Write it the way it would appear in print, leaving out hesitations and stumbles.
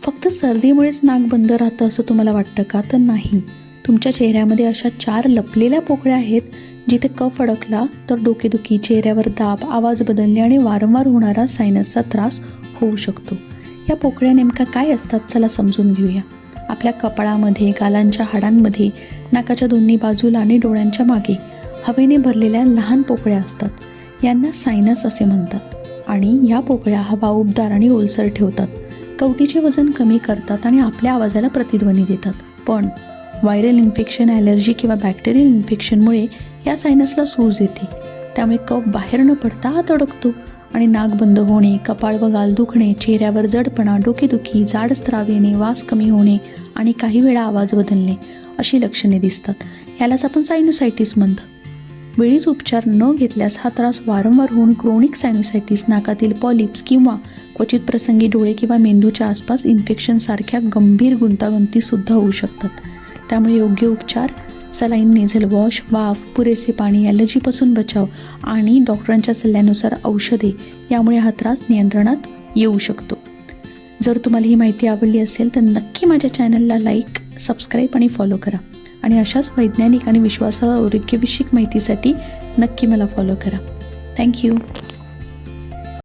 फक्त सर्दीमुळेच नाक बंद राहतं असं तुम्हाला वाटतं का? तर नाही. तुमच्या चेहऱ्यामध्ये अशा 4 लपलेल्या पोकळ्या आहेत, जिथे कफ अडकला तर डोकेदुखी, चेहऱ्यावर दाब, आवाज बदलणे आणि वारंवार होणारा सायनसचा त्रास होऊ शकतो. या पोकळ्या नेमका काय असतात? चला समजून घेऊया. आपल्या कपाळामध्ये, गालांच्या हाडांमध्ये, नाकाच्या दोन्ही बाजूला आणि डोळ्यांच्या मागे हवेने भरलेल्या लहान पोकळ्या असतात. यांना सायनस असे म्हणतात. आणि या पोकळ्या हवा उबदार आणि ओलसर ठेवतात, कवटीचे वजन कमी करतात आणि आपल्या आवाजाला प्रतिध्वनी देतात. पण व्हायरल इन्फेक्शन, ॲलर्जी किंवा बॅक्टेरियल इन्फेक्शनमुळे या सायनसला सूज येते. त्यामुळे कफ बाहेर न पडता आत अडकतो आणि नाक बंद होणे, कपाळ व गाल दुखणे, चेहऱ्यावर जडपणा, डोकेदुखी, जाड स्राव येणे, वास कमी होणे आणि काही वेळा आवाज बदलणे अशी लक्षणे दिसतात. यालाच आपण सायनुसायटिस म्हणतो. वेळीच उपचार न घेतल्यास हा त्रास वारंवार होऊन क्रोनिक सायनुसायटिस, नाकातील पॉलिप्स किंवा क्वचित प्रसंगी डोळे किंवा मेंदूच्या आसपास इन्फेक्शनसारख्या गंभीर गुंतागुंतीसुद्धा होऊ शकतात. त्यामुळे योग्य उपचार, सलाईन, नेझल वॉश, वाफ, पुरेसे पाणी, ॲलर्जीपासून बचाव आणि डॉक्टरांच्या सल्ल्यानुसार औषधे यामुळे हा त्रास नियंत्रणात येऊ शकतो. जर तुम्हाला ही माहिती आवडली असेल तर नक्की माझ्या चॅनलला लाईक, सबस्क्राईब आणि फॉलो करा. आणि अशाच वैज्ञानिक आणि विश्वासार्ह आरोग्यविषयक माहितीसाठी नक्की मला फॉलो करा. थँक्यू.